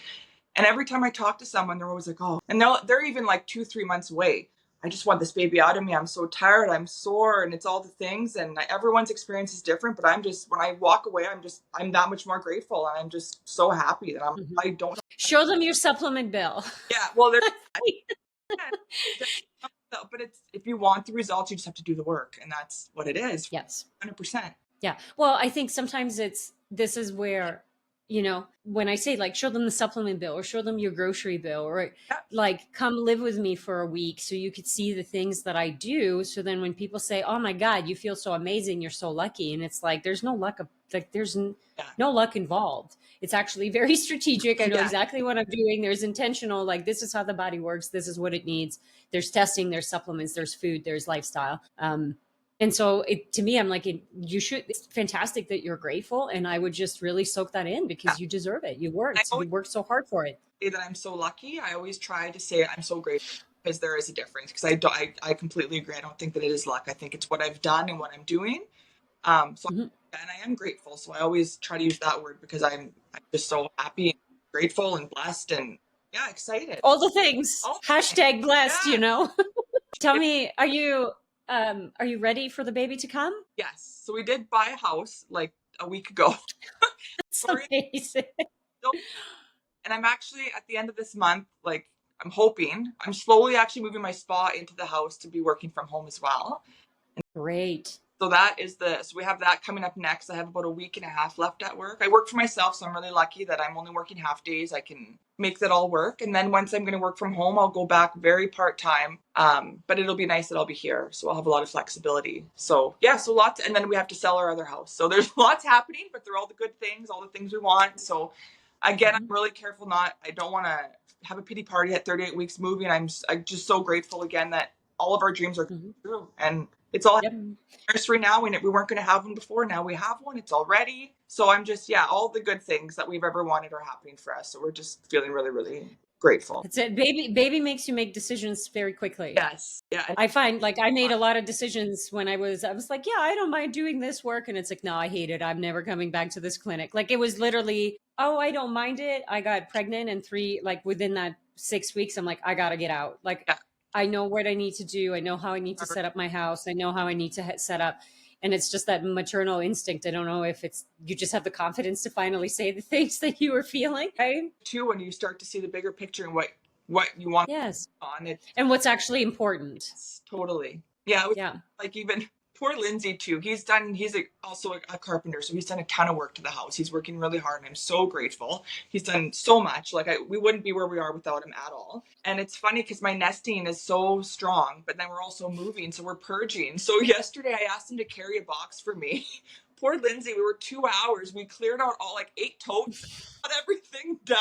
And every time I talk to someone, they're always like, oh, and they're even like 2-3 months away. I just want this baby out of me. I'm so tired. I'm sore. And it's all the things. And everyone's experience is different. But when I walk away, I'm that much more grateful. And I'm just so happy that I don't. Show them your supplement bill. Yeah. Well, but if you want the results, you just have to do the work. And that's what it is. Yes. 100%. Yeah. Well, I think sometimes this is where you know, when I say like show them the supplement bill or show them your grocery bill, or Yeah. like come live with me for a week so you could see the things that I do. So then when people say, oh my God, you feel so amazing, you're so lucky. And it's like, there's no luck, like no luck involved. It's actually very strategic. I know exactly what I'm doing. There's intentional, like this is how the body works. This is what it needs. There's testing, there's supplements, there's food, there's lifestyle. And so to me, I'm like, it's fantastic that you're grateful. And I would just really soak that in because you deserve it. You worked so hard for it. Say that I'm so lucky. I always try to say I'm so grateful because there is a difference. Because I completely agree. I don't think that it is luck. I think it's what I've done and what I'm doing. And I am grateful. So I always try to use that word because I'm just so happy and grateful and blessed and excited. All the things. Hashtag blessed, you know. Tell me, are you ready for the baby to come? Yes. So we did buy a house like a week ago. That's amazing. And I'm actually at the end of this month, like I'm slowly actually moving my spa into the house to be working from home as well. Great. So so we have that coming up next. I have about a week and a half left at work. I work for myself, so I'm really lucky that I'm only working half days. I can make that all work. And then once I'm going to work from home, I'll go back very part-time. But it'll be nice that I'll be here. So I'll have a lot of flexibility. So so lots. And then we have to sell our other house. So there's lots happening, but they're all the good things, all the things we want. So again, I'm really careful I don't want to have a pity party at 38 weeks moving. I'm just so grateful again that all of our dreams are coming true. And it's all nursery now. We weren't going to have one before. Now we have one. It's all ready. So I'm just, all the good things that we've ever wanted are happening for us. So we're just feeling really, really grateful. That's it. Baby makes you make decisions very quickly. Yes. Yeah. I find like I made a lot of decisions when I was like, I don't mind doing this work. And it's like, no, I hate it. I'm never coming back to this clinic. Like it was literally, I don't mind it. I got pregnant and within that 6 weeks, I'm like, I got to get out. Like, I know what I need to do. I know how I need to set up my house. I know how I need to set up. And it's just that maternal instinct. I don't know if you just have the confidence to finally say the things that you were feeling, right? Too, when you start to see the bigger picture and what you want on it. And what's actually important. Totally. Like even poor Lindsay too. He's also a carpenter, so he's done a ton of work to the house. He's working really hard, and I'm so grateful. He's done so much. Like we wouldn't be where we are without him at all. And it's funny because my nesting is so strong, but then we're also moving, so we're purging. So yesterday I asked him to carry a box for me. Poor Lindsay, we were 2 hours. We cleared out all 8 totes, got everything done.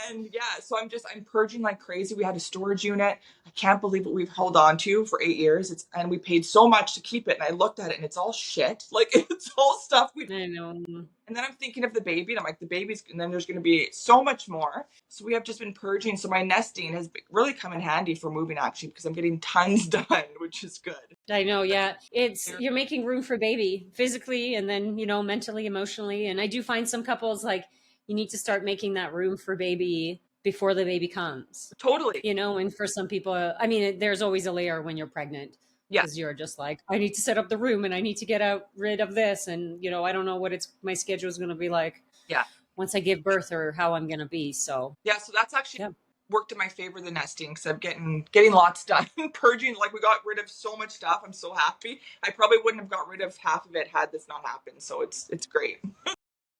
And so I'm purging like crazy. We had a storage unit. I can't believe what we've held on to for 8 years. And we paid so much to keep it. And I looked at it and it's all shit. Like it's all stuff I know. And then I'm thinking of the baby and I'm like, and then there's going to be so much more. So we have just been purging. So my nesting has really come in handy for moving actually, because I'm getting tons done, which is good. I know. Yeah. You're making room for baby physically and then, mentally, emotionally. And I do find some couples like you need to start making that room for baby before the baby comes. Totally. And for some people, I mean, there's always a layer when you're pregnant. Because you're just like, I need to set up the room and I need to get rid of this. And, I don't know what my schedule is going to be like once I give birth or how I'm going to be. So, so that's actually worked in my favor, the nesting, because I'm getting lots done. Purging, like we got rid of so much stuff. I'm so happy. I probably wouldn't have got rid of half of it had this not happened. So it's great.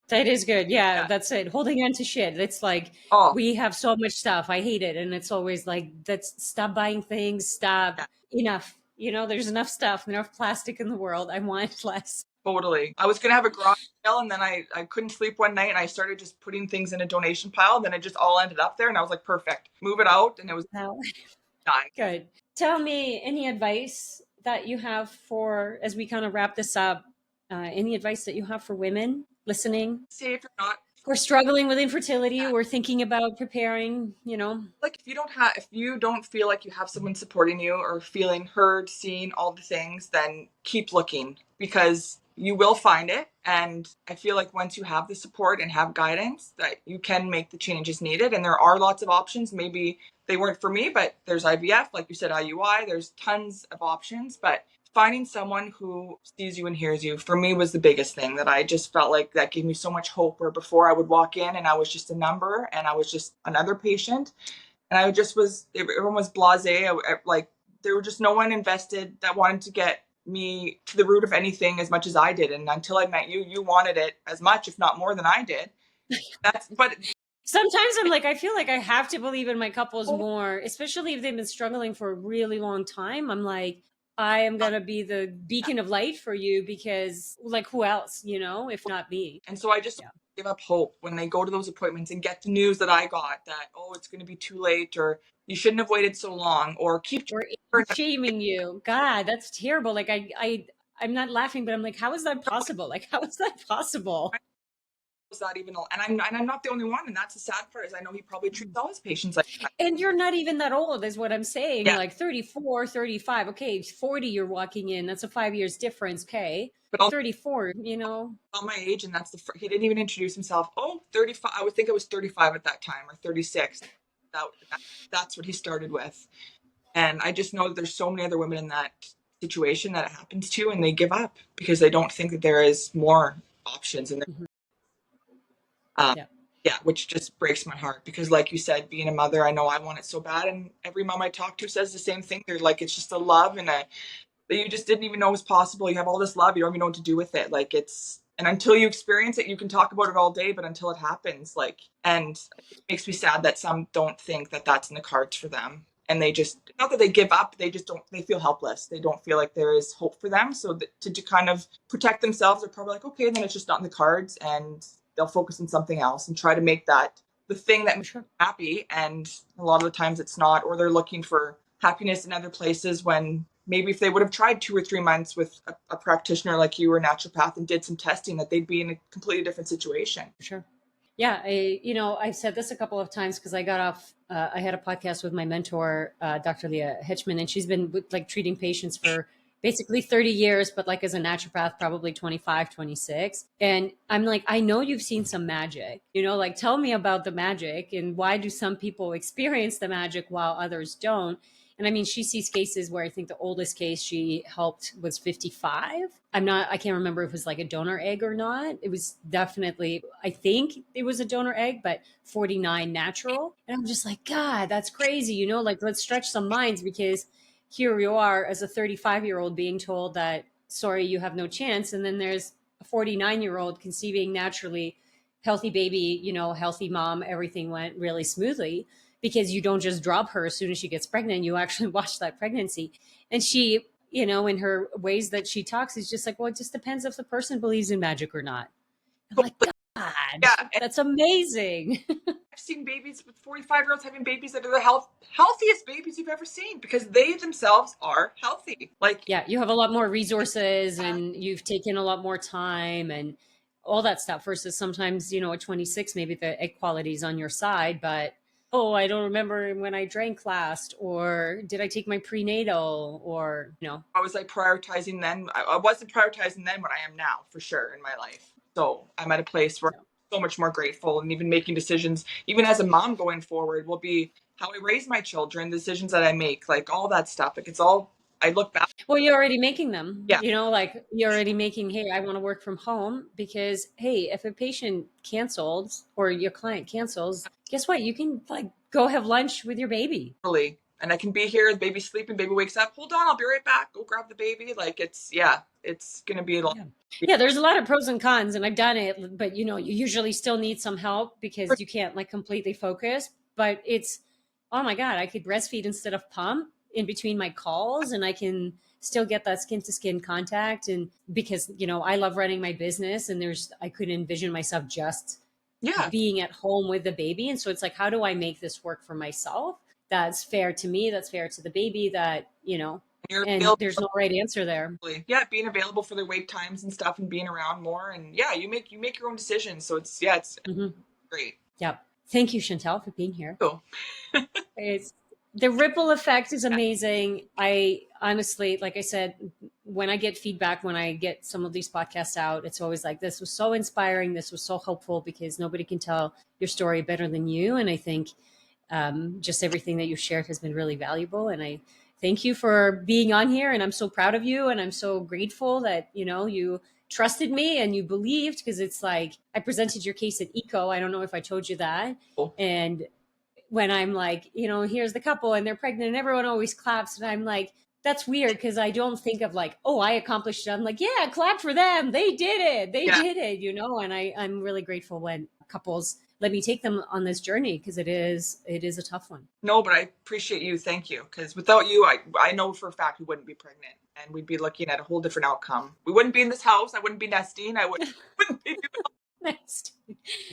That is good. Yeah, that's it. Holding on to shit. It's like, we have so much stuff. I hate it. And it's always like, stop buying things. Stop. Enough. There's enough stuff, enough plastic in the world. I want less. Totally. I was going to have a garage sale and then I couldn't sleep one night and I started just putting things in a donation pile. And then it just all ended up there and I was like, perfect. Move it out. And it was done. Good. Tell me any advice that you have as we kind of wrap this up, any advice that you have for women listening? Say if you're not. We're struggling with infertility. We're thinking about preparing, Like if you don't feel like you have someone supporting you or feeling heard, seen, all the things, then keep looking because you will find it. And I feel like once you have the support and have guidance that you can make the changes needed. And there are lots of options. Maybe they weren't for me, but there's IVF, like you said, IUI, there's tons of options, but finding someone who sees you and hears you, for me, was the biggest thing that I just felt like that gave me so much hope. Where before I would walk in and I was just a number and I was just another patient. And I just everyone was blasé. Like there were just no one invested that wanted to get me to the root of anything as much as I did. And until I met you, you wanted it as much, if not more than I did. But Sometimes I'm like, I feel like I have to believe in my couples more, especially if they've been struggling for a really long time. I'm like, I am going to be the beacon of light for you because, like, who else, if not me? and so I just give up hope when they go to those appointments and get the news that I got that, oh, it's going to be too late, or you shouldn't have waited so long, or keep Or shaming you. God, that's terrible. Like, I'm not laughing, but I'm like, how is that possible? Like, how is that possible? was that even, and I'm not the only one, and that's the sad part is I know he probably treats all his patients like that. And you're not even that old is what I'm saying. Yeah. Like 34, 35. Okay, 40 you're walking in. That's a 5 years difference. Okay. But 34, on my age, and that's he didn't even introduce himself. Oh, 35. I would think I was 35 at that time, or 36. That's what he started with. And I just know that there's so many other women in that situation that it happens to, and they give up because they don't think that there is more options. And yeah, which just breaks my heart because, like you said, being a mother, I know I want it so bad, and every mom I talk to says the same thing. They're like, it's just a love and that you just didn't even know was possible. You have all this love, you don't even know what to do with it. Like and until you experience it, you can talk about it all day, but until it happens, and it makes me sad that some don't think that that's in the cards for them. And they just, not that they give up, they just don't, they feel helpless. They don't feel like there is hope for them. So to kind of protect themselves, they're probably like, okay, then it's just not in the cards, and they'll focus on something else and try to make that the thing that makes them happy. And a lot of the times it's not, or they're looking for happiness in other places when maybe if they would have tried 2 or 3 months with a practitioner like you or a naturopath and did some testing, that they'd be in a completely different situation. Sure. Yeah. I've said this a couple of times because I got off, I had a podcast with my mentor, Dr. Leah Hitchman, and she's been treating patients for basically 30 years, but like as a naturopath, probably 25, 26. And I'm like, I know you've seen some magic, like tell me about the magic and why do some people experience the magic while others don't? And I mean, she sees cases where I think the oldest case she helped was 55. I can't remember if it was like a donor egg or not. It was definitely, I think it was a donor egg, but 49 natural. And I'm just like, God, that's crazy. Like let's stretch some minds because here you are as a 35-year-old being told that, sorry, you have no chance. And then there's a 49-year-old conceiving naturally, healthy baby, healthy mom, everything went really smoothly because you don't just drop her as soon as she gets pregnant. You actually watch that pregnancy. And she, in her ways that she talks, is just like, well, it just depends if the person believes in magic or not. I'm like, God, yeah, that's amazing. I've seen babies with 45-year-olds having babies that are the healthiest babies you've ever seen because they themselves are healthy. Yeah, you have a lot more resources and you've taken a lot more time and all that stuff versus sometimes, at 26, maybe the egg quality is on your side, but oh, I don't remember when I drank last, or did I take my prenatal, or I was prioritizing then. I wasn't prioritizing then what I am now, for sure, in my life. So I'm at a place where I'm so much more grateful, and even making decisions, even as a mom going forward, will be how I raise my children, decisions that I make, all that stuff. It's all, I look back. Well, you're already making them. Yeah. You're already making, hey, I want to work from home because, hey, if a patient cancels or your client cancels, guess what? You can go have lunch with your baby. Really. And I can be here, the baby's sleeping, baby wakes up, hold on, I'll be right back. Go grab the baby. It's going to be a lot. Yeah, there's a lot of pros and cons, and I've done it, but you usually still need some help because you can't completely focus, but it's, oh my God, I could breastfeed instead of pump in between my calls, and I can still get that skin to skin contact. And because, I love running my business, and I couldn't envision myself just being at home with the baby. And so it's like, how do I make this work for myself? That's fair to me. That's fair to the baby, that, and there's no right answer there. Yeah, being available for their wait times and stuff, and being around more, and you make your own decisions. So it's great. Yep. Thank you, Chantal, for being here. Cool. The ripple effect is amazing. I honestly, like I said, when I get feedback, when I get some of these podcasts out, it's always like, this was so inspiring. This was so helpful because nobody can tell your story better than you. And I think just everything that you shared has been really valuable. And I thank you for being on here. And I'm so proud of you. And I'm so grateful that, you trusted me and you believed, because it's like, I presented your case at ECO. I don't know if I told you that. Cool. And when I'm like, here's the couple and they're pregnant and everyone always claps. And I'm like, that's weird because I don't think of oh, I accomplished it. I'm like, yeah, clap for them. They did it. They did it, and I'm really grateful when couples, let me take them on this journey, because it is a tough one. No, but I appreciate you. Thank you. Because without you, I know for a fact we wouldn't be pregnant, and we'd be looking at a whole different outcome. We wouldn't be in this house. I wouldn't be nesting. I wouldn't be Next.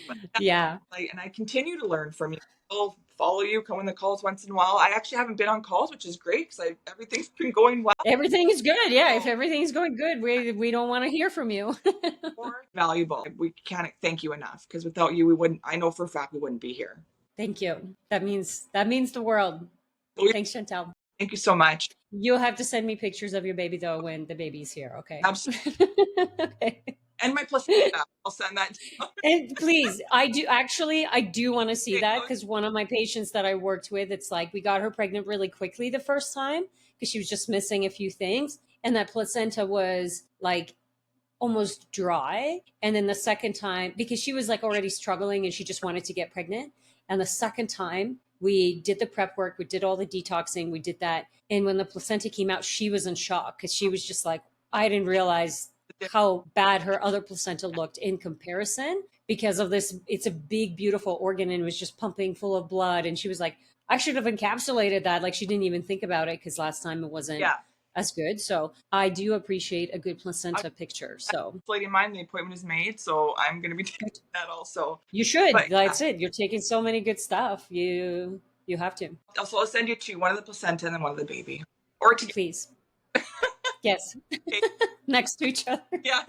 but Yeah. and I continue to learn from you. I'll follow you, come on the calls once in a while. I actually haven't been on calls, which is great because everything's been going well. Everything is good. Yeah. If everything's going good, we don't want to hear from you. More valuable. We can't thank you enough, because without you, we wouldn't. I know for a fact we wouldn't be here. Thank you. That means the world. Well, Thanks, Chantal. thank you so much. You'll have to send me pictures of your baby though when the baby's here. Okay. Absolutely. Okay. And my placenta. I'll send that. And please, I do want to see Okay, that, good. because one of my patients that I worked with, it's like we got her pregnant really quickly the first time because she was just missing a few things. And that placenta was like almost dry. And then the second time, because she was like already struggling and she just wanted to get pregnant. And the second time we did the prep work, we did all the detoxing, we did that. And when the placenta came out, she was in shock because she was just like, I didn't realize how bad her other placenta looked in comparison because of this. It's a big, beautiful organ and was just pumping full of blood. And she was like, I should have encapsulated that. Like, she didn't even think about it because last time it wasn't as good. So I do appreciate a good placenta picture. So lady of mine, the appointment is made, so I'm going to be taking that also. You should. But, That's it. You're taking so many good stuff. You have to. Also, I'll send you two, one of the placenta and then one of the baby. Or together. Please. Yes. Next to each other. Yeah.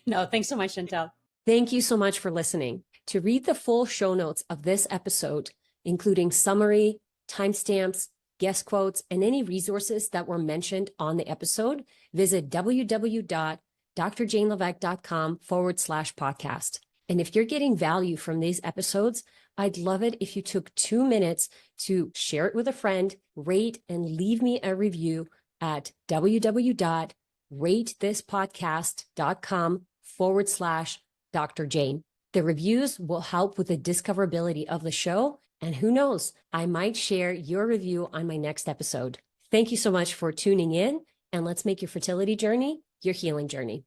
No, thanks so much, Chantal. Thank you so much for listening. To read the full show notes of this episode, including summary, timestamps, guest quotes, and any resources that were mentioned on the episode, visit www.drjanelevesque.com/podcast. And if you're getting value from these episodes, I'd love it if you took 2 minutes to share it with a friend, rate, and leave me a review at www.ratethispodcast.com/Dr. Jane. The reviews will help with the discoverability of the show. And who knows, I might share your review on my next episode. Thank you so much for tuning in, and let's make your fertility journey your healing journey.